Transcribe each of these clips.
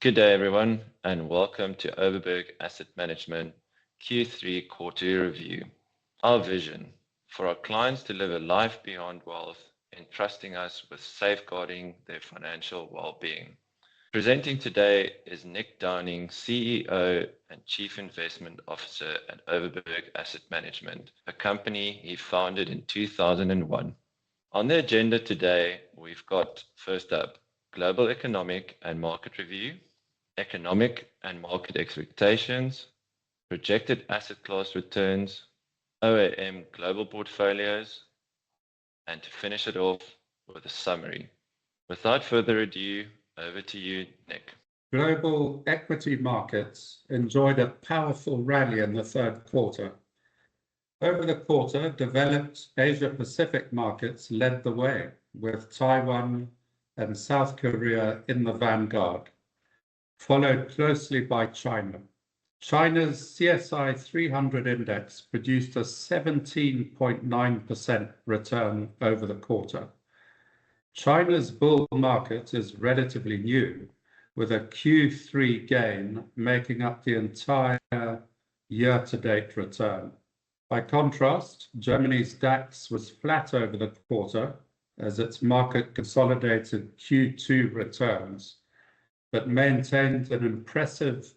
Good day, everyone, and welcome to Overberg Asset Management Q3 Quarterly Review. Our vision for our clients to live a life beyond wealth, entrusting us with safeguarding their financial well-being. Presenting today is Nick Downing, CEO and Chief Investment Officer at Overberg Asset Management, a company he founded in 2001. On the agenda today, we've got first up, global economic and market review, economic and market expectations, projected asset class returns, OAM global portfolios, and to finish it off with a summary. Without further ado, over to you, Nick. Global equity markets enjoyed a powerful rally in the third quarter. Over the quarter, developed Asia-Pacific markets led the way, with Taiwan and South Korea in the vanguard, followed closely by China. China's CSI 300 index produced a 17.9% return over the quarter. China's bull market is relatively new, with a Q3 gain making up the entire year-to-date return. By contrast, Germany's DAX was flat over the quarter as its market consolidated Q2 returns, but maintained an impressive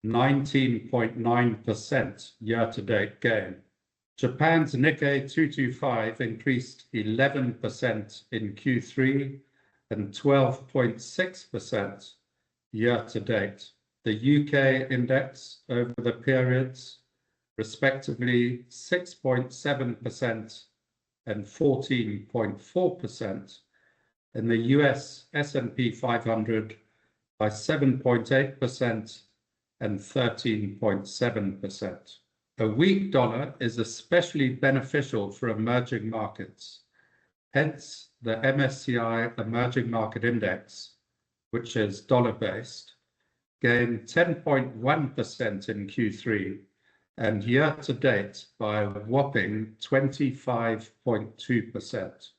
19.9% year-to-date gain. Japan's Nikkei 225 increased 11% in Q3 and 12.6% year-to-date. The UK index over the periods, respectively 6.7% and 14.4%, and the US S&P 500 by 7.8% and 13.7%. A weak dollar is especially beneficial for emerging markets. Hence, the MSCI Emerging Market Index, which is dollar-based, gained 10.1% in Q3 and year-to-date by a whopping 25.2%.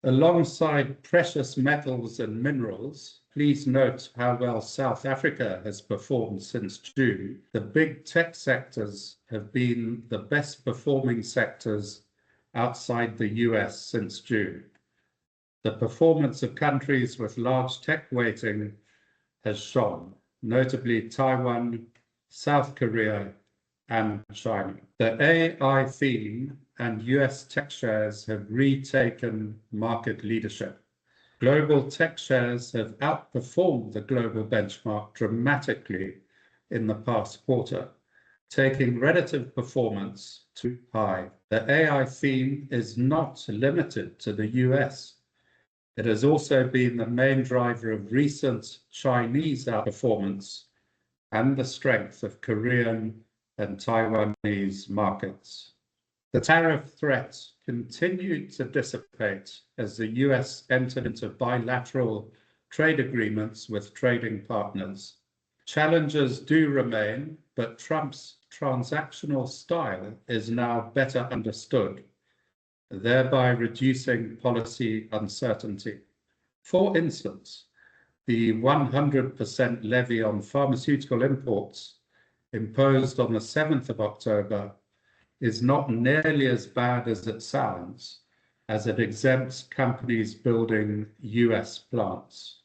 Alongside precious metals and minerals, please note how well South Africa has performed since June. The big tech sectors have been the best performing sectors outside the US since June. The performance of countries with large tech weighting has shone, notably Taiwan, South Korea, and China. The AI theme and US tech shares have retaken market leadership. Global tech shares have outperformed the global benchmark dramatically in the past quarter, taking relative performance to high. The AI theme is not limited to the US. It has also been the main driver of recent Chinese outperformance and the strength of Korean and Taiwanese markets. The tariff threat continued to dissipate as the US entered into bilateral trade agreements with trading partners. Challenges do remain, but Trump's transactional style is now better understood, thereby reducing policy uncertainty. For instance, the 100% levy on pharmaceutical imports imposed on the 7th of October is not nearly as bad as it sounds, as it exempts companies building US plants.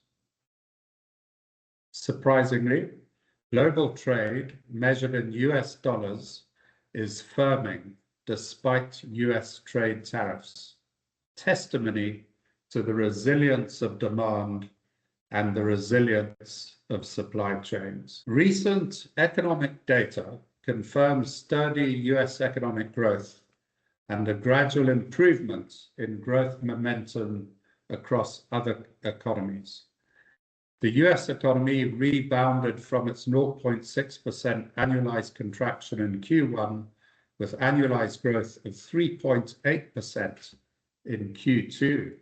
Surprisingly, global trade measured in US dollars is firming despite US trade tariffs, testimony to the resilience of demand and the resilience of supply chains. Recent economic data confirms sturdy US economic growth and a gradual improvement in growth momentum across other economies. The US economy rebounded from its 0.6% annualized contraction in Q1 with annualized growth of 3.8% in Q2.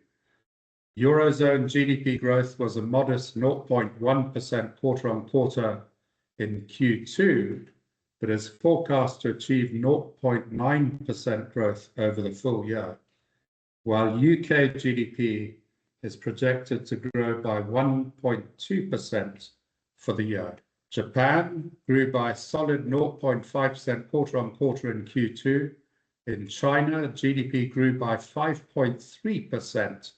Eurozone GDP growth was a modest 0.1% quarter-on-quarter in Q2, but is forecast to achieve 0.9% growth over the full year, while UK GDP is projected to grow by 1.2% for the year. Japan grew by a solid 0.5% quarter on quarter in Q2. In China, GDP grew by 5.3%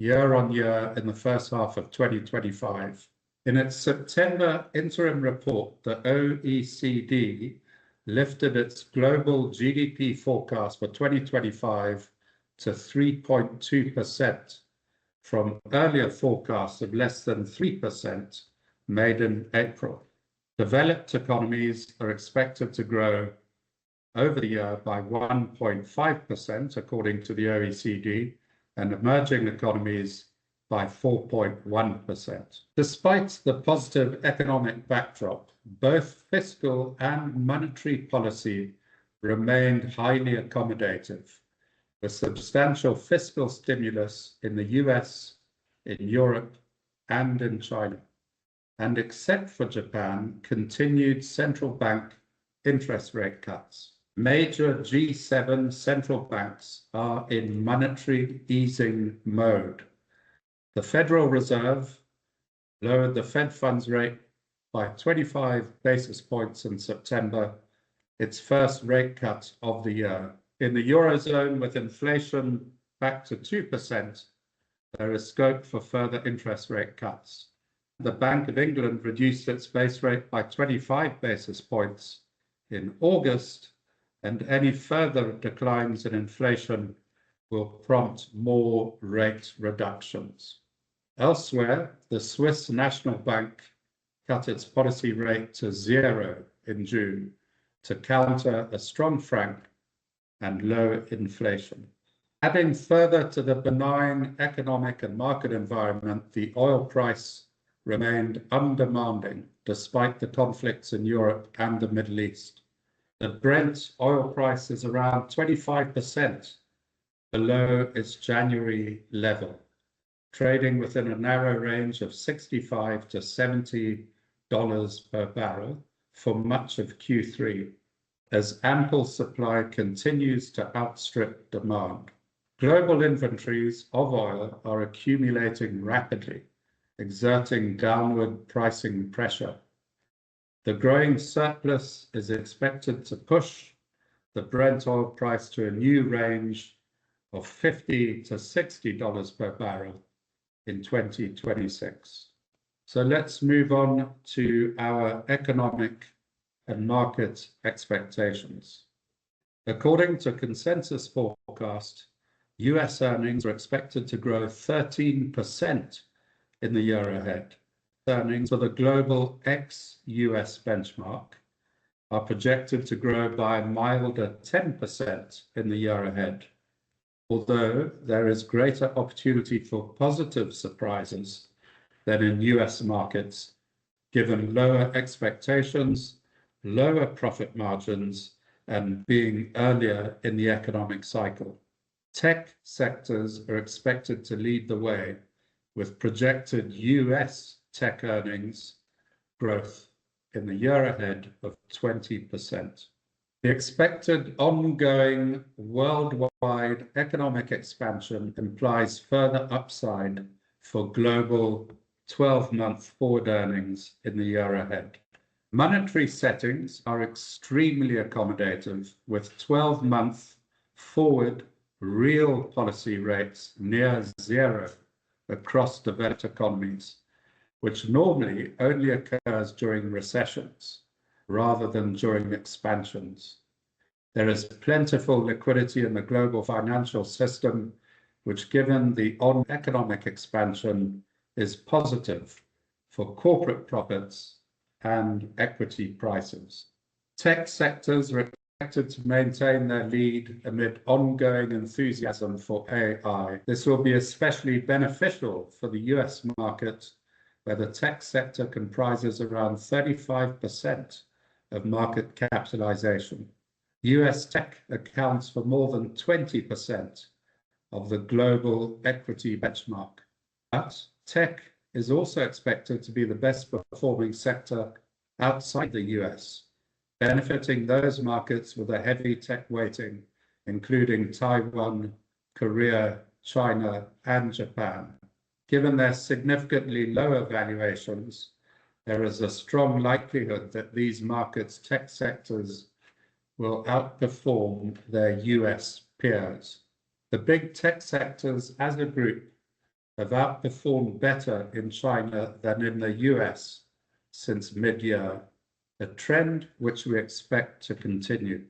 year on year in the first half of 2025. In its September interim report, the OECD lifted its global GDP forecast for 2025 to 3.2% from earlier forecasts of less than 3% made in April. Developed economies are expected to grow over the year by 1.5%, according to the OECD, and emerging economies by 4.1%. Despite the positive economic backdrop, both fiscal and monetary policy remained highly accommodative, with substantial fiscal stimulus in the US, in Europe, and in China. And except for Japan, continued central bank interest rate cuts. Major G7 central banks are in monetary easing mode. The Federal Reserve lowered the Fed funds rate by 25 basis points in September, its first rate cut of the year. In the Eurozone, with inflation back to 2%, there is scope for further interest rate cuts. The Bank of England reduced its base rate by 25 basis points in August, and any further declines in inflation will prompt more rate reductions. Elsewhere, the Swiss National Bank cut its policy rate to 0 in June to counter a strong franc and low inflation. Adding further to the benign economic and market environment, the oil price remained undemanding despite the conflicts in Europe and the Middle East. The Brent oil price is around 25% below its January level, trading within a narrow range of $65 to $70 per barrel for much of Q3, as ample supply continues to outstrip demand. Global inventories of oil are accumulating rapidly, exerting downward pricing pressure. The growing surplus is expected to push the Brent oil price to a new range of $50 to $60 per barrel in 2026. So let's move on to our economic and market expectations. According to consensus forecast, US earnings are expected to grow 13% in the year ahead. Earnings for the global ex-US benchmark are projected to grow by a milder 10% in the year ahead, although there is greater opportunity for positive surprises than in US markets, given lower expectations, lower profit margins, and being earlier in the economic cycle. Tech sectors are expected to lead the way, with projected US tech earnings growth in the year ahead of 20%. The expected ongoing worldwide economic expansion implies further upside for global 12-month forward earnings in the year ahead. Monetary settings are extremely accommodative, with 12-month forward real policy rates near 0 across developed economies, which normally only occurs during recessions rather than during expansions. There is plentiful liquidity in the global financial system, which, given the economic expansion, is positive for corporate profits and equity prices. Tech sectors are expected to maintain their lead amid ongoing enthusiasm for AI. This will be especially beneficial for the US market, where the tech sector comprises around 35% of market capitalization. US tech accounts for more than 20% of the global equity benchmark. But tech is also expected to be the best performing sector outside the US, benefiting those markets with a heavy tech weighting, including Taiwan, Korea, China, and Japan. Given their significantly lower valuations, there is a strong likelihood that these markets' tech sectors will outperform their US peers. The big tech sectors as a group have outperformed better in China than in the US since mid-year, a trend which we expect to continue.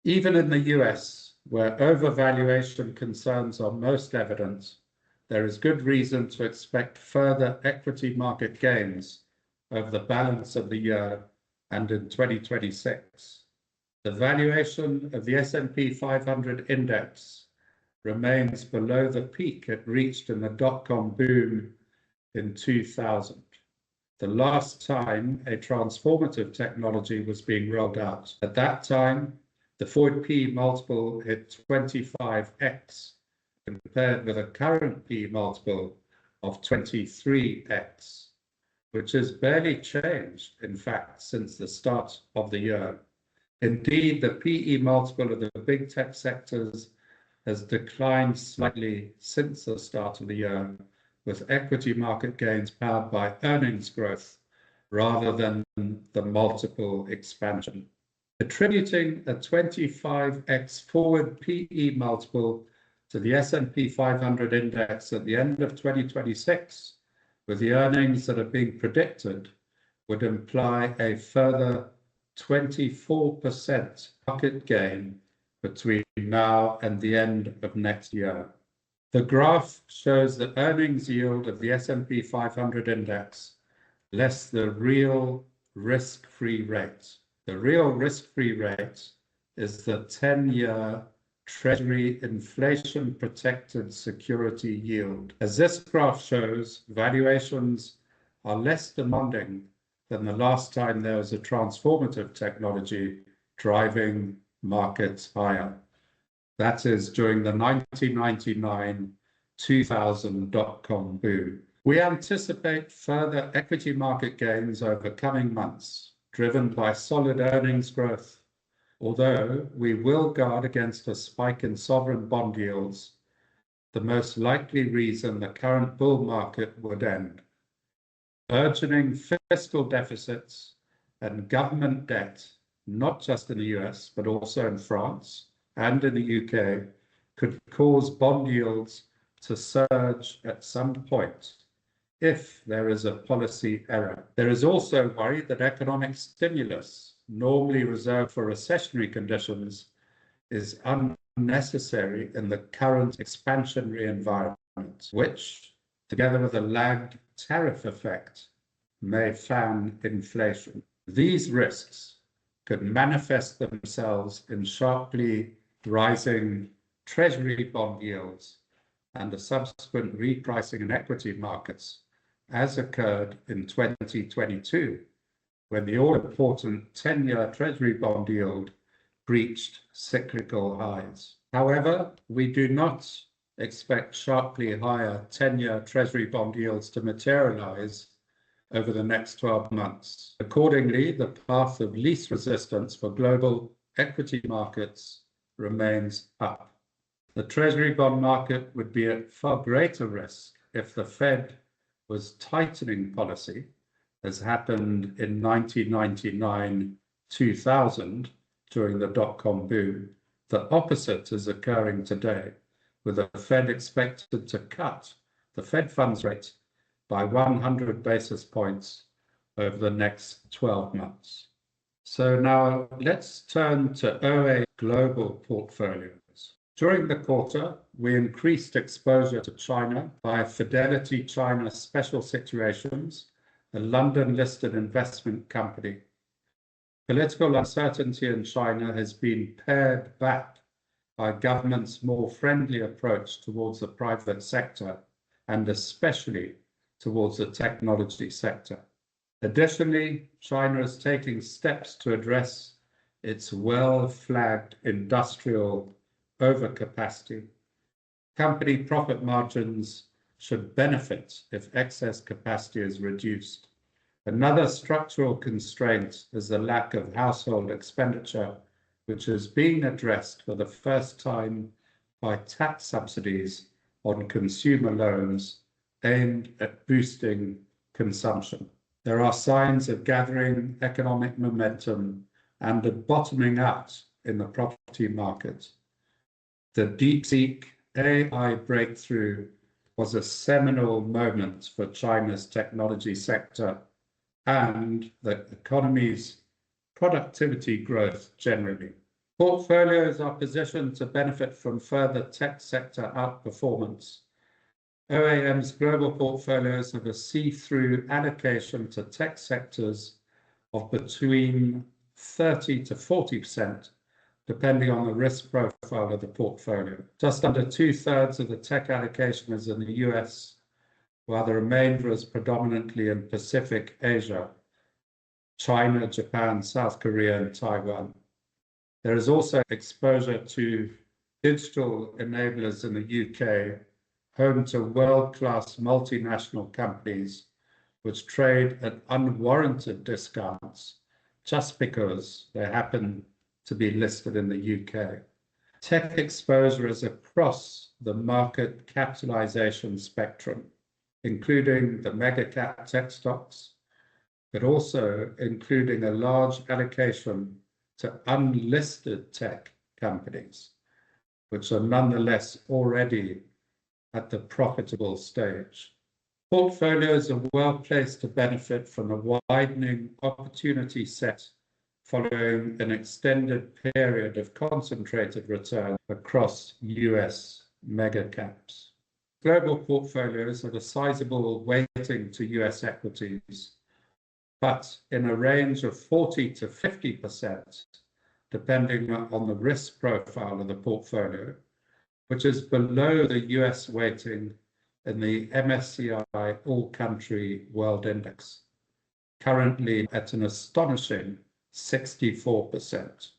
Even in the US, where overvaluation concerns are most evident, there is good reason to expect further equity market gains over the balance of the year and in 2026. The valuation of the S&P 500 index remains below the peak it reached in the dot-com boom in 2000, the last time a transformative technology was being rolled out. At that time, the forward P multiple hit 25x, compared with a current P multiple of 23x, which has barely changed, in fact, since the start of the year. Indeed, the PE multiple of the big tech sectors has declined slightly since the start of the year, with equity market gains powered by earnings growth rather than the multiple expansion. Attributing a 25x forward PE multiple to the S&P 500 index at the end of 2026, with the earnings that are being predicted, would imply a further 24% market gain between now and the end of next year. The graph shows the earnings yield of the S&P 500 index less the real risk-free rate. The real risk-free rate is the 10-year Treasury inflation-protected security yield. As this graph shows, valuations are less demanding than the last time there was a transformative technology driving markets higher. That is during the 1999-2000 dot-com boom. We anticipate further equity market gains over coming months, driven by solid earnings growth, although we will guard against a spike in sovereign bond yields, the most likely reason the current bull market would end. Burgeoning fiscal deficits and government debt, not just in the US, but also in France and in the UK, could cause bond yields to surge at some point if there is a policy error. There is also worry that economic stimulus, normally reserved for recessionary conditions, is unnecessary in the current expansionary environment, which, together with a lagged tariff effect, may fan inflation. These risks could manifest themselves in sharply rising treasury bond yields and a subsequent repricing in equity markets, as occurred in 2022, when the all-important 10-year treasury bond yield reached cyclical highs. However, we do not expect sharply higher 10-year treasury bond yields to materialize over the next 12 months. Accordingly, the path of least resistance for global equity markets remains up. The treasury bond market would be at far greater risk if the Fed was tightening policy, as happened in 1999-2000 during the dot-com boom. The opposite is occurring today, with the Fed expected to cut the Fed funds rate by 100 basis points over the next 12 months. So now let's turn to OA global portfolios. During the quarter, we increased exposure to China via Fidelity China Special Situations, a London-listed investment company. Political uncertainty in China has been pared back by government's more friendly approach towards the private sector, and especially towards the technology sector. Additionally, China is taking steps to address its well-flagged industrial overcapacity. Company profit margins should benefit if excess capacity is reduced. Another structural constraint is the lack of household expenditure, which is being addressed for the first time by tax subsidies on consumer loans aimed at boosting consumption. There are signs of gathering economic momentum and a bottoming out in the property market. The DeepSeek AI breakthrough was a seminal moment for China's technology sector and the economy's productivity growth generally. Portfolios are positioned to benefit from further tech sector outperformance. OAM's global portfolios have a see-through allocation to tech sectors of between 30 to 40%, depending on the risk profile of the portfolio. Just under 2/3 of the tech allocation is in the US, while the remainder is predominantly in Pacific Asia, China, Japan, South Korea, and Taiwan. There is also exposure to digital enablers in the UK, home to world-class multinational companies which trade at unwarranted discounts just because they happen to be listed in the UK. Tech exposure is across the market capitalization spectrum, including the mega cap tech stocks, but also including a large allocation to unlisted tech companies, which are nonetheless already at the profitable stage. Portfolios are well placed to benefit from a widening opportunity set following an extended period of concentrated return across US mega caps. Global portfolios have a sizable weighting to US equities, but in a range of 40 to 50%, depending on the risk profile of the portfolio, which is below the US weighting in the MSCI All-Country World Index, currently at an astonishing 64%.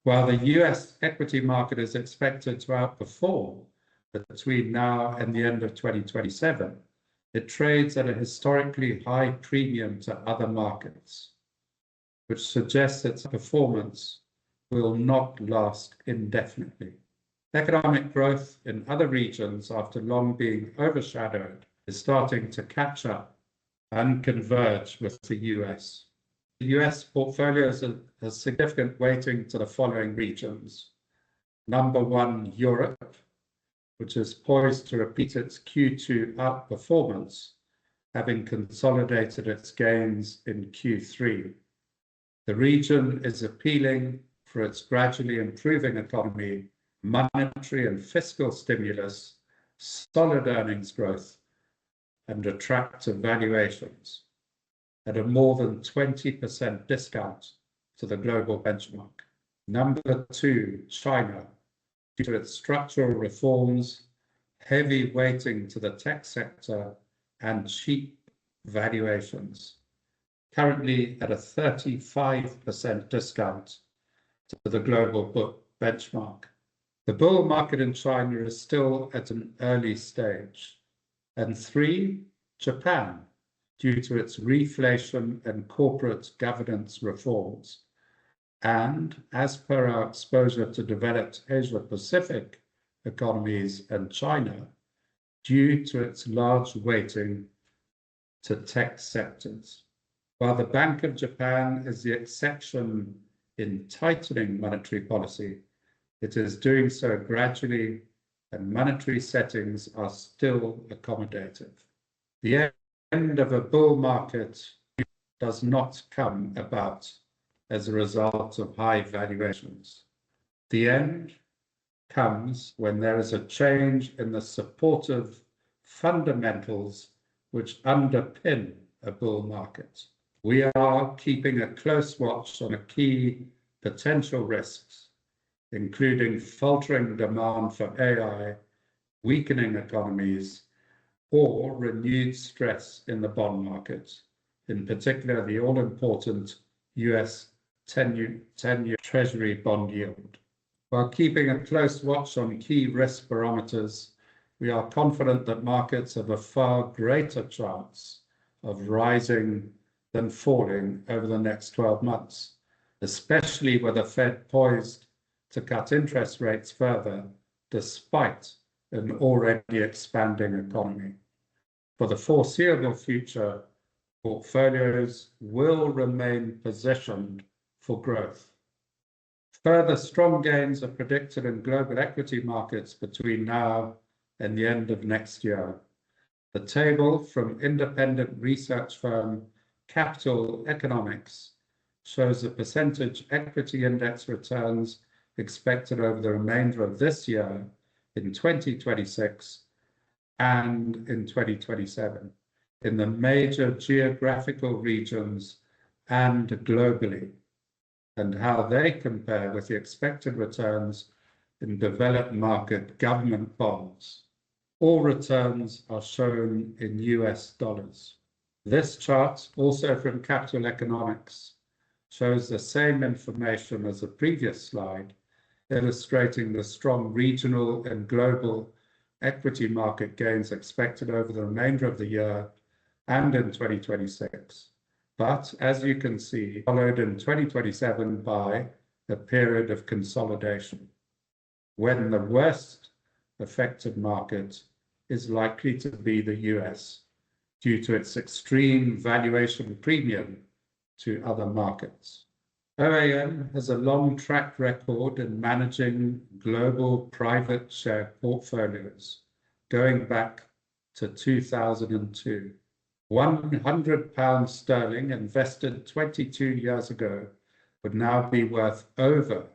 While the US equity market is expected to outperform between now and the end of 2027, it trades at a historically high premium to other markets, which suggests its performance will not last indefinitely. Economic growth in other regions, after long being overshadowed, is starting to catch up and converge with the US. The US portfolios have a significant weighting to the following regions. Number one, Europe, which is poised to repeat its Q2 outperformance, having consolidated its gains in Q3. The region is appealing for its gradually improving economy, monetary and fiscal stimulus, solid earnings growth, and attractive valuations at a more than 20% discount to the global benchmark. Number two, China, due to its structural reforms, heavy weighting to the tech sector, and cheap valuations, currently at a 35% discount to the global benchmark. The bull market in China is still at an early stage. And three, Japan, due to its reflation and corporate governance reforms, and as per our exposure to developed Asia-Pacific economies and China, due to its large weighting to tech sectors. While the Bank of Japan is the exception in tightening monetary policy, it is doing so gradually, and monetary settings are still accommodative. The end of a bull market does not come about as a result of high valuations. The end comes when there is a change in the supportive fundamentals which underpin a bull market. We are keeping a close watch on key potential risks, including faltering demand for AI, weakening economies, or renewed stress in the bond market, in particular the all-important US 10-year treasury bond yield. While keeping a close watch on key risk barometers, we are confident that markets have a far greater chance of rising than falling over the next 12 months, especially with the Fed poised to cut interest rates further despite an already expanding economy. For the foreseeable future, portfolios will remain positioned for growth. Further strong gains are predicted in global equity markets between now and the end of next year. The table from independent research firm Capital Economics shows the percentage equity index returns expected over the remainder of this year in 2026 and in 2027 in the major geographical regions and globally, and how they compare with the expected returns in developed market government bonds. All returns are shown in US dollars. This chart, also from Capital Economics, shows the same information as the previous slide, illustrating the strong regional and global equity market gains expected over the remainder of the year and in 2026. But as you can see, followed in 2027 by a period of consolidation, when the worst affected market is likely to be the US due to its extreme valuation premium to other markets. OAM has a long track record in managing global private share portfolios, going back to 2002. £100 sterling invested 22 years ago would now be worth over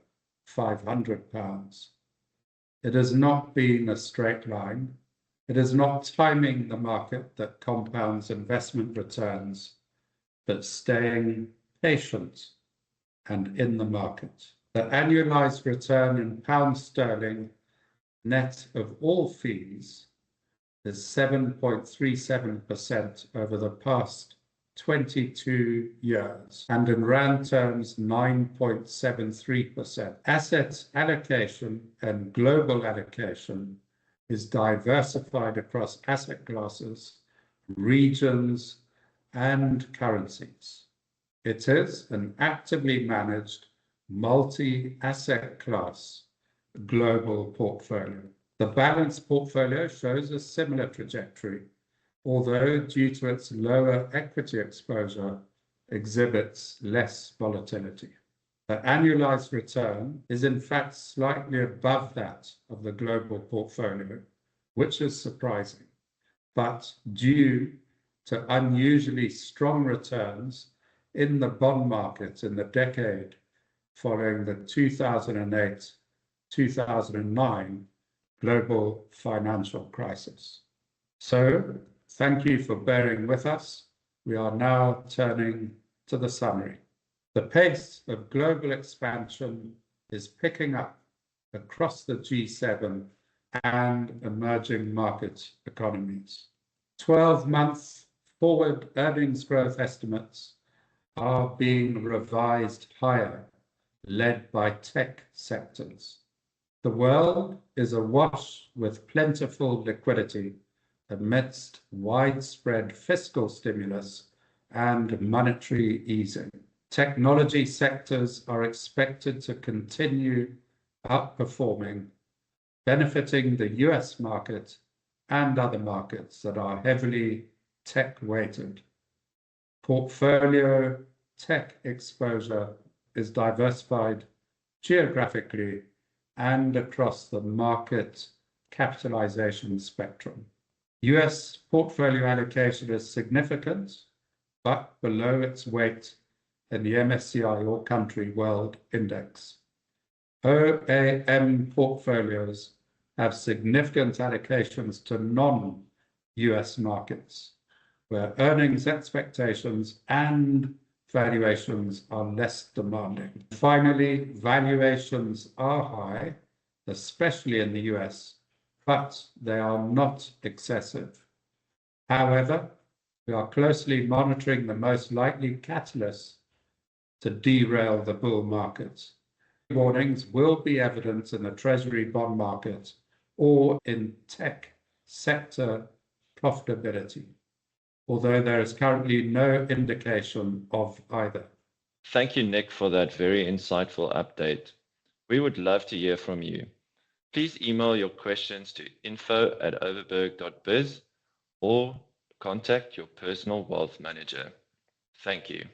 £500. It has not been a straight line. It is not timing the market that compounds investment returns, but staying patient and in the market. The annualized return in pounds sterling, net of all fees, is 7.37% over the past 22 years, and in rand terms, 9.73%. Asset allocation and global allocation is diversified across asset classes, regions, and currencies. It is an actively managed multi-asset class global portfolio. The balanced portfolio shows a similar trajectory, although due to its lower equity exposure, exhibits less volatility. The annualized return is in fact slightly above that of the global portfolio, which is surprising, but due to unusually strong returns in the bond market in the decade following the 2008-2009 global financial crisis. So, thank you for bearing with us. We are now turning to the summary. The pace of global expansion is picking up across the G7 and emerging market economies. 12-month forward earnings growth estimates are being revised higher, led by tech sectors. The world is awash with plentiful liquidity amidst widespread fiscal stimulus and monetary easing. Technology sectors are expected to continue outperforming, benefiting the US market and other markets that are heavily tech-weighted. Portfolio tech exposure is diversified geographically and across the market capitalization spectrum. US portfolio allocation is significant, but below its weight in the MSCI All Country World Index. OAM portfolios have significant allocations to non-US markets, where earnings expectations and valuations are less demanding. Finally, valuations are high, especially in the US, but they are not excessive. However, we are closely monitoring the most likely catalysts to derail the bull market. Warnings will be evident in the treasury bond market or in tech sector profitability, although there is currently no indication of either. Thank you, Nick, for that very insightful update. We would love to hear from you. Please email your questions to info@overberg.biz or contact your personal wealth manager. Thank you.